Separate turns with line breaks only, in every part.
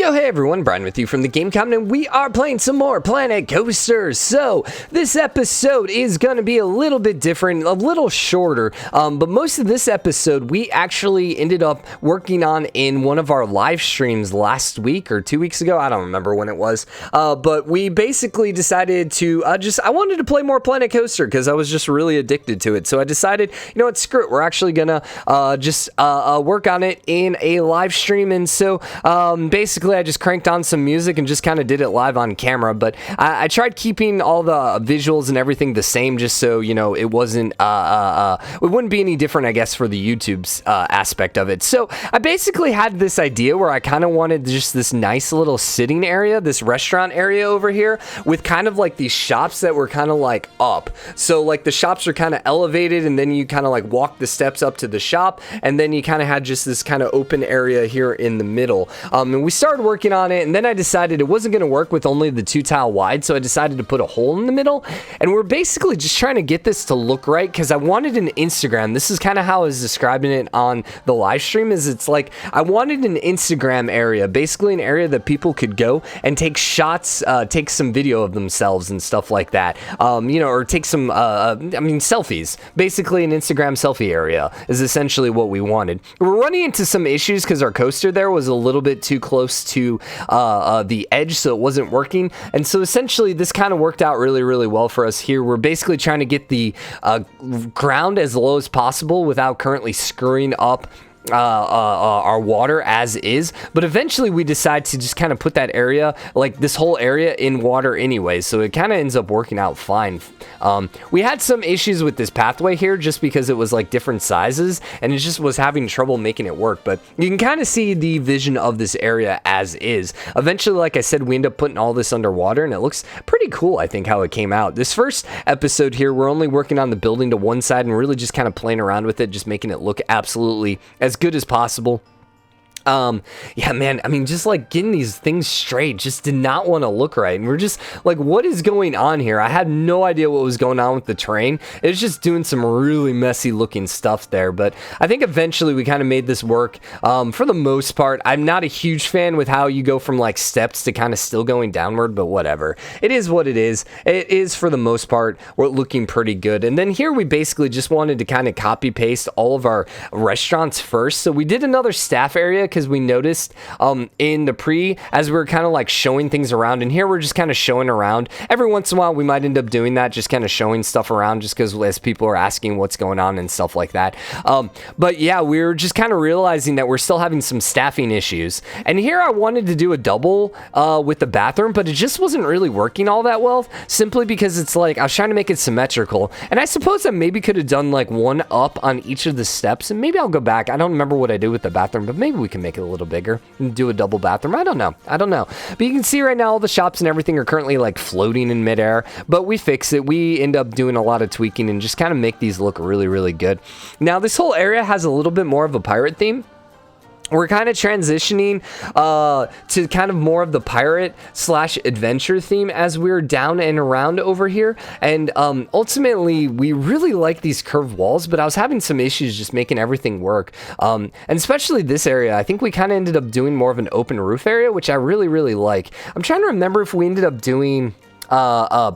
Yo, hey everyone, Brian with you from TheGameCommon, and we are playing some more Planet Coaster. So, this episode is going to be a little bit different, a little shorter, but most of this episode we actually ended up working on in one of our live streams last week or 2 weeks ago. I don't remember when it was, but we basically decided to I wanted to play more Planet Coaster because I was just really addicted to it. So I decided, you know what, screw it, we're actually going to work on it in a live stream. And so, basically I just cranked on some music and just kind of did it live on camera, but I tried keeping all the visuals and everything the same just so, you know, it wasn't, it wouldn't be any different, I guess, for the YouTube's aspect of it. So I basically had this idea where I kind of wanted just this nice little sitting area, this restaurant area over here with kind of like these shops that were kind of like up. So like the shops are kind of elevated and then you kind of like walk the steps up to the shop and then you kind of had just this kind of open area here in the middle. And we started working on it, and then I decided it wasn't going to work with only the 2 tile wide, so I decided to put a hole in the middle, and we're basically just trying to get this to look right, because I wanted an Instagram. This is kind of how I was describing it on the live stream, is it's like, I wanted an Instagram area, basically an area that people could go and take shots, take some video of themselves and stuff like that, you know, or take some, selfies. Basically an Instagram selfie area is essentially what we wanted. We're running into some issues because our coaster there was a little bit too close to the edge, so it wasn't working, and so essentially this kind of worked out really well for us here. We're basically trying to get the ground as low as possible without currently screwing up our water as is, but eventually we decide to just kind of put that area, like this whole area, in water anyway, so it kind of ends up working out fine. We had some issues with this pathway here just because it was like different sizes and it just was having trouble making it work, but you can kind of see the vision of this area as is. Eventually, like I said, we end up putting all this underwater and it looks pretty cool, I think, how it came out. This first episode here, we're only working on the building to one side and really just kind of playing around with it, just making it look absolutely as good as possible. Yeah, man, I mean, just like getting these things straight just did not want to look right, and we're just like, what is going on here? I had no idea what was going on with the terrain. It was just doing some really messy looking stuff there, but I think eventually we kind of made this work. For the most part, I'm not a huge fan with how you go from like steps to kind of still going downward, but whatever. It is what it is. It is, for the most part, we're looking pretty good. And then here we basically just wanted to kind of copy paste all of our restaurants first. So we did another staff area because we noticed in the as we were kind of like showing things around, and here we're just kind of showing around. Every once in a while we might end up doing that, just kind of showing stuff around, just because as people are asking what's going on and stuff like that. But yeah, we were just kind of realizing that we're still having some staffing issues, and here I wanted to do a double with the bathroom, but it just wasn't really working all that well, simply because it's like I was trying to make it symmetrical, and I suppose I maybe could have done like one up on each of the steps, and maybe I'll go back. I don't remember what I did with the bathroom, but maybe we can make it a little bigger and do a double bathroom. I don't know, but you can see right now all the shops and everything are currently like floating in midair, but we fix it. We end up doing a lot of tweaking and just kind of make these look really good. Now this whole area has a little bit more of a pirate theme. We're kind of transitioning to kind of more of the pirate / adventure theme as we're down and around over here. And ultimately, we really like these curved walls, but I was having some issues just making everything work. And especially this area, I think we kind of ended up doing more of an open roof area, which I really like. I'm trying to remember if we ended up doing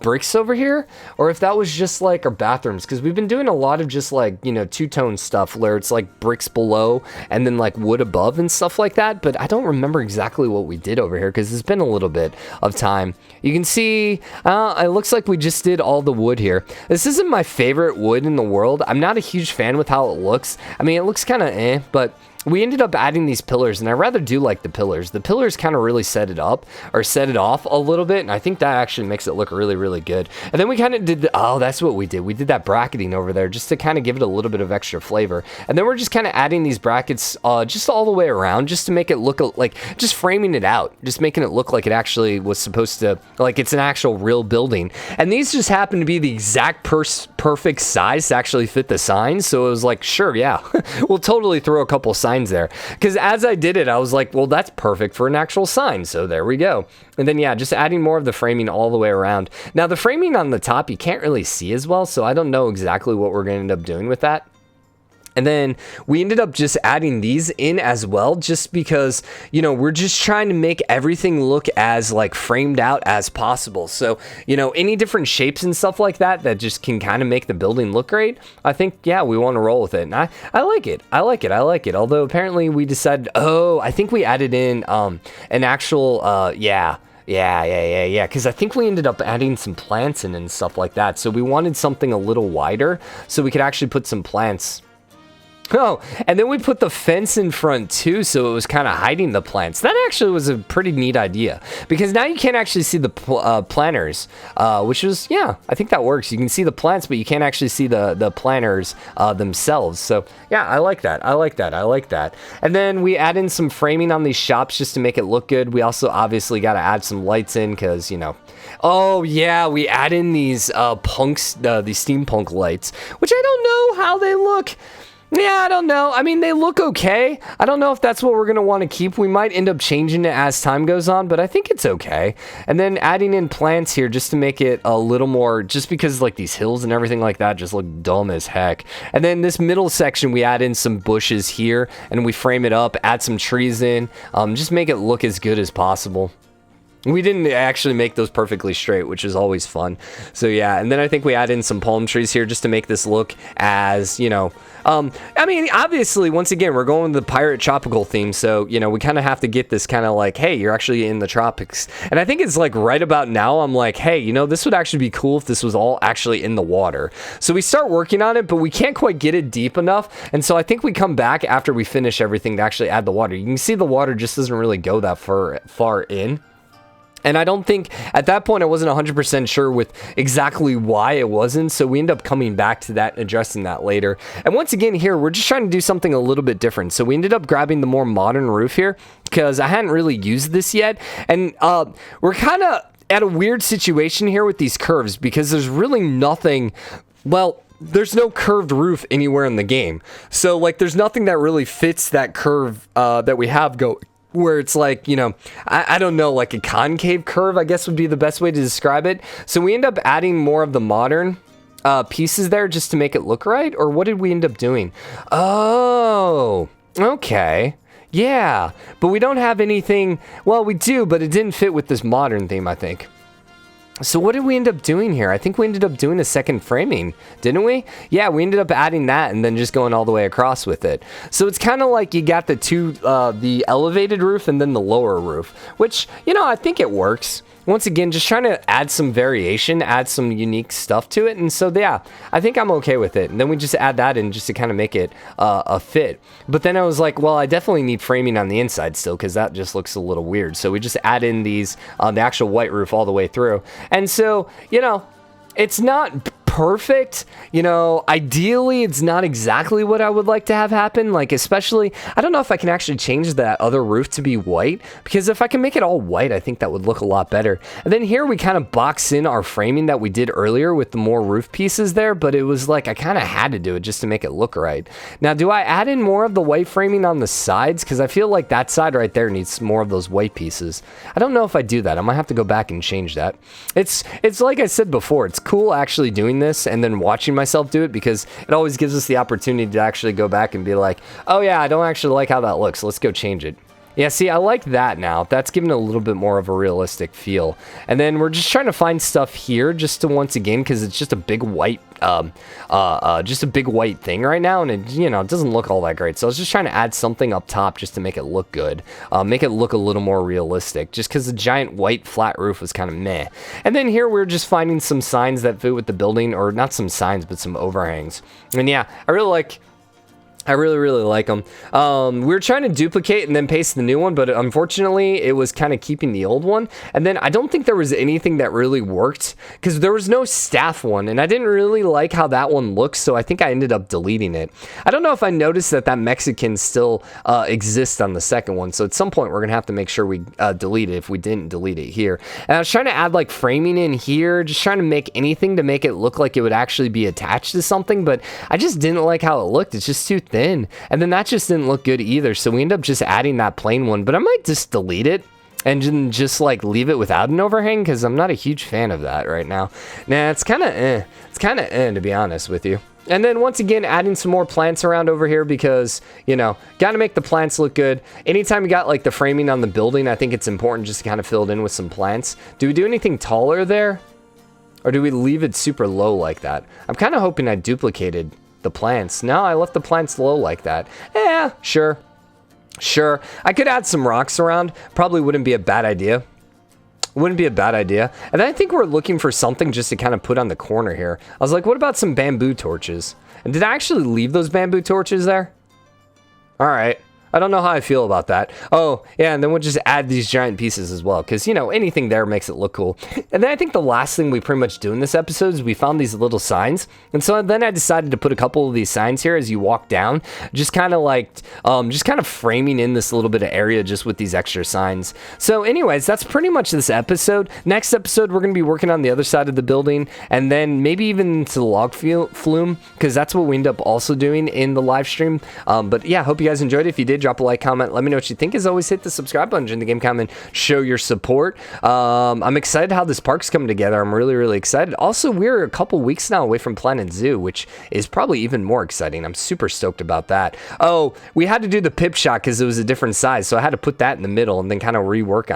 bricks over here, or if that was just like our bathrooms, because we've been doing a lot of just like, you know, two-tone stuff where it's like bricks below and then like wood above and stuff like that, but I don't remember exactly what we did over here because it's been a little bit of time. You can see it looks like we just did all the wood here. This isn't my favorite wood in the world. I'm not a huge fan with how it looks. I mean, it looks kind of but we ended up adding these pillars, and I rather do like the pillars. The pillars kind of really set it up, or set it off a little bit, and I think that actually makes it look really good. And then we kind of did that's what we did. We did that bracketing over there just to kind of give it a little bit of extra flavor. And then we're just kind of adding these brackets just all the way around, just to make it look like, just framing it out, just making it look like it actually was supposed to, like it's an actual real building. And these just happen to be the exact perfect size to actually fit the signs, so it was like, sure, yeah, we'll totally throw a couple signs there, because as I did it I was like, well, that's perfect for an actual sign, so there we go. And then yeah, just adding more of the framing all the way around. Now the framing on the top you can't really see as well, so I don't know exactly what we're going to end up doing with that. And then we ended up just adding these in as well, just because, you know, we're just trying to make everything look as like framed out as possible. So, you know, any different shapes and stuff like that that just can kind of make the building look great, I think, yeah, we want to roll with it. And I like it. I like it. Although apparently we decided, I think we added in an actual, yeah, because I think we ended up adding some plants in and stuff like that. So we wanted something a little wider so we could actually put some plants. Oh, and then we put the fence in front too, so it was kind of hiding the plants. That actually was a pretty neat idea, because now you can't actually see the planters, which was, yeah, I think that works. You can see the plants, but you can't actually see the planters themselves. So yeah, I like that. And then we add in some framing on these shops just to make it look good. We also obviously got to add some lights in, because, you know, oh yeah, we add in these these steampunk lights, which I don't know how they look. Yeah, I don't know. I mean, they look okay. I don't know if that's what we're going to want to keep. We might end up changing it as time goes on, but I think it's okay. And then adding in plants here just to make it a little more, just because like these hills and everything like that just look dumb as heck. And then this middle section, we add in some bushes here and we frame it up, add some trees in, just make it look as good as possible. We didn't actually make those perfectly straight, which is always fun. So yeah, and then I think we add in some palm trees here just to make this look as, you know, I mean, obviously, once again, we're going with the pirate tropical theme, so, you know, we kind of have to get this kind of like, hey, you're actually in the tropics. And I think it's like right about now, I'm like, hey, you know, this would actually be cool if this was all actually in the water. So we start working on it, but we can't quite get it deep enough. And so I think we come back after we finish everything to actually add the water. You can see the water just doesn't really go that far in. And I don't think, at that point, I wasn't 100% sure with exactly why it wasn't, so we end up coming back to that and addressing that later. And once again here, we're just trying to do something a little bit different. So we ended up grabbing the more modern roof here, because I hadn't really used this yet. And we're kind of at a weird situation here with these curves, because there's really nothing, well, there's no curved roof anywhere in the game. So, like, there's nothing that really fits that curve that we have going, where it's like, you know, I don't know, like a concave curve, I guess would be the best way to describe it. So we end up adding more of the modern pieces there just to make it look right. Or what did we end up doing? Oh, okay. Yeah, but we don't have anything. Well, we do, but it didn't fit with this modern theme, I think. So what did we end up doing here? I think we ended up doing a second framing, didn't we? Yeah, we ended up adding that and then just going all the way across with it. So it's kind of like you got the elevated roof and then the lower roof, which, you know, I think it works. Once again, just trying to add some variation, add some unique stuff to it. And so, yeah, I think I'm okay with it. And then we just add that in just to kind of make it a fit. But then I was like, well, I definitely need framing on the inside still, because that just looks a little weird. So we just add in these, the actual white roof all the way through. And so, you know, it's not perfect, you know, ideally it's not exactly what I would like to have happen, like especially, I don't know if I can actually change that other roof to be white, because if I can make it all white, I think that would look a lot better. And then here we kind of box in our framing that we did earlier with the more roof pieces there, but it was like I kind of had to do it just to make it look right. Now, do I add in more of the white framing on the sides? Because I feel like that side right there needs more of those white pieces. I don't know if I do that. I might have to go back and change that. It's like I said before, it's cool actually doing this and then watching myself do it, because it always gives us the opportunity to actually go back and be like, oh yeah, I don't actually like how that looks, let's go change it. Yeah, see, I like that now. That's giving it a little bit more of a realistic feel. And then we're just trying to find stuff here just to, once again, because it's just a big white thing right now, and it, you know, it doesn't look all that great. So I was just trying to add something up top just to make it look good, make it look a little more realistic, just because the giant white flat roof was kind of meh. And then here we're just finding some signs that fit with the building, or not some signs, but some overhangs. And yeah, I really like them. We were trying to duplicate and then paste the new one, but unfortunately it was kind of keeping the old one. And then I don't think there was anything that really worked, because there was no staff one, and I didn't really like how that one looks, so I think I ended up deleting it. I don't know if I noticed that Mexican still exists on the second one, so at some point we're gonna have to make sure we delete it if we didn't delete it here. And I was trying to add like framing in here, just trying to make anything to make it look like it would actually be attached to something, but I just didn't like how it looked. It's just too thin, and then that just didn't look good either, so we end up just adding that plain one. But I might just delete it and then just like leave it without an overhang, because I'm not a huge fan of that right now. Nah, it's kind of to be honest with you. And then once again, adding some more plants around over here because, you know, got to make the plants look good. Anytime you got like the framing on the building, I think it's important just to kind of fill it in with some plants. Do we do anything taller there? Or do we leave it super low like that? I'm kind of hoping I duplicated the plants. No, I left the plants low like that. Yeah, sure. Sure. I could add some rocks around. Probably wouldn't be a bad idea. Wouldn't be a bad idea. And I think we're looking for something just to kind of put on the corner here. I was like, what about some bamboo torches? And did I actually leave those bamboo torches there? All right. I don't know how I feel about that. Oh, yeah, and then we'll just add these giant pieces as well, because, you know, anything there makes it look cool. And then I think the last thing we pretty much do in this episode is we found these little signs. And so then I decided to put a couple of these signs here as you walk down, just kind of like, just kind of framing in this little bit of area just with these extra signs. So anyways, that's pretty much this episode. Next episode, we're going to be working on the other side of the building, and then maybe even to the log flume, because that's what we end up also doing in the live stream. But yeah, hope you guys enjoyed it. If you did, drop a like, comment, let me know what you think. As always, hit the subscribe button in the game comment, show your support. I'm excited how this park's coming together. I'm really excited. Also, we're a couple weeks now away from Planet Zoo, which is probably even more exciting. I'm super stoked about that. Oh, we had to do the pip shot because it was a different size, so I had to put that in the middle and then kind of rework